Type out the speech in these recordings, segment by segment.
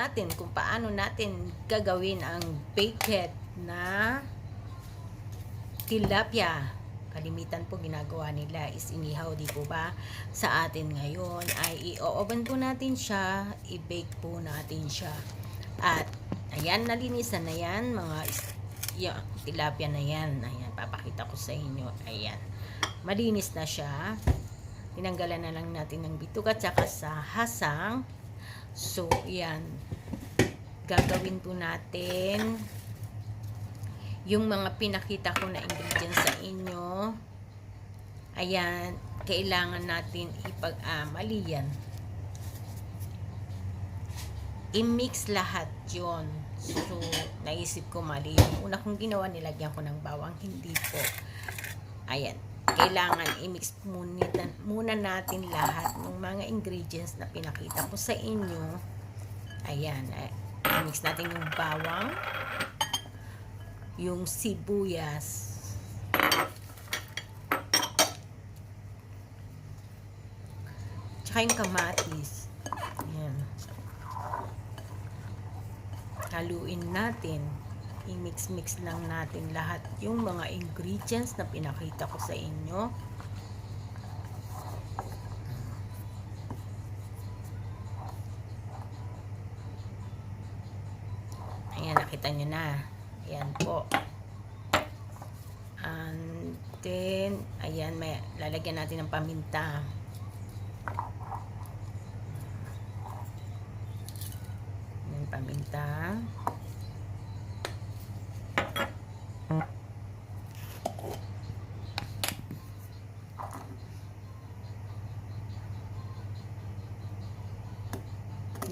natin kung paano natin gagawin ang baked na tilapia. Kalimitan po ginagawa nila is inihaw, di po ba? Sa atin ngayon ay i-oven po natin siya, i-bake po natin siya. At ayan, nalinisan na yan mga tilapia na yan. Ayan, papakita ko sa inyo. Ayan, malinis na siya. Tinanggalan na lang natin ng bituk at saka sa hasang. So, yan. Gagawin po natin yung mga pinakita ko na ingredients sa inyo. Ayan, kailangan natin mali yan. I-mix lahat yon. So, naisip ko mali. Una kong ginawa, nilagyan ko ng bawang. Hindi po. Ayan. Kailangan i-mix muna natin lahat ng mga ingredients na pinakita ko sa inyo. Ayan, i-mix natin yung bawang, yung sibuyas, tsaka yung kamatis. Ayan. Haluin natin. I-mix lang natin lahat yung mga ingredients na pinakita ko sa inyo. Ayan, nakita nyo na. Ayan po. And then, ayan, may lalagyan natin ng paminta. Ayan, paminta.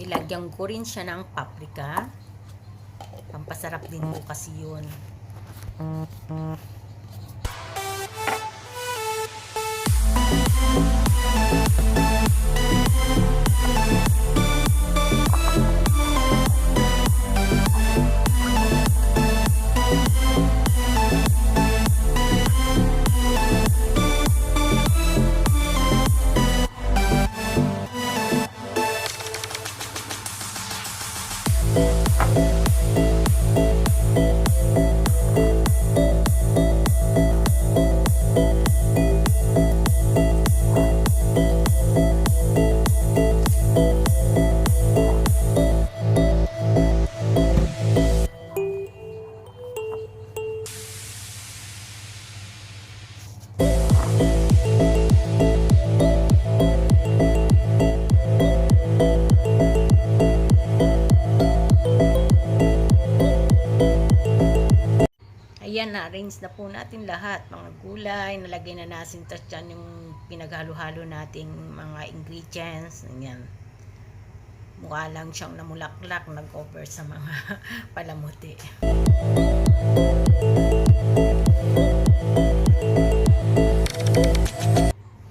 Nilagyan ko rin siya ng paprika. Pampasarap din po kasi yun. Ayan, na-arrange na po natin lahat. Mga gulay, nalagay na natin. Tapos dyan yung pinaghalo-halo nating mga ingredients. Ayan. Mukha lang siyang namulaklak, nag-over sa mga palamuti.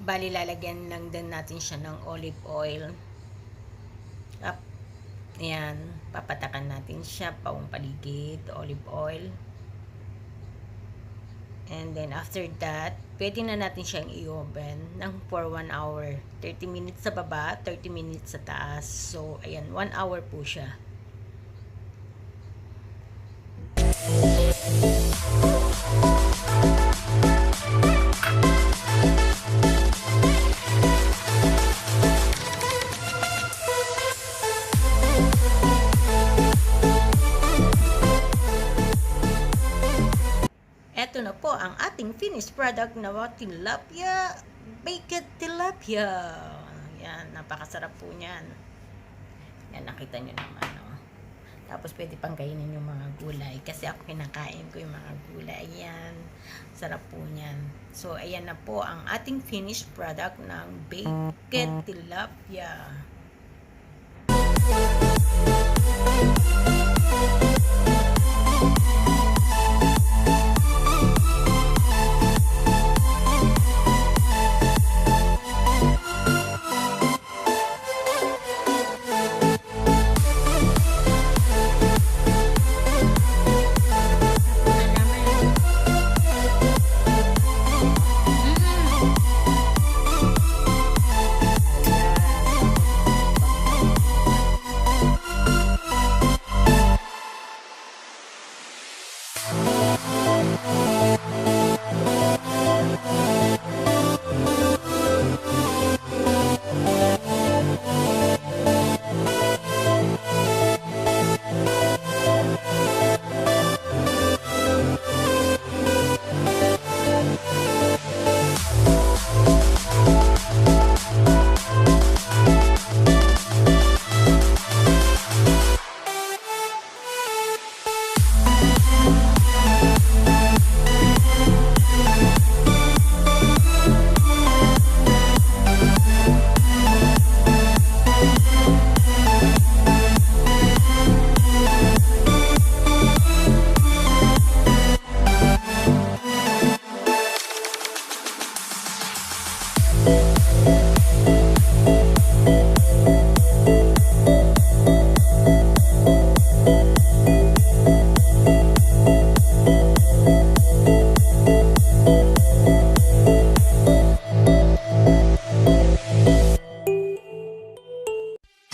Bali, lalagyan lang din natin siya ng olive oil. Ayan, papatakan natin siya paong paligid, olive oil. And then after that, pwede na natin siyang i-oven ng for 1 hour. 30 minutes sa baba, 30 minutes sa taas. So, ayan, 1 hour po siya. Ito na po ang ating finished product na tilapia, baked tilapia. Yan, napakasarap po niyan. Yan, nakita nyo naman. Oh. Tapos pwede pang kainin yung mga gulay. Kasi ako kinakain ko yung mga gulay. Yan, sarap po niyan. So, ayan na po ang ating finished product ng baked tilapia.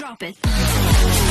Drop it.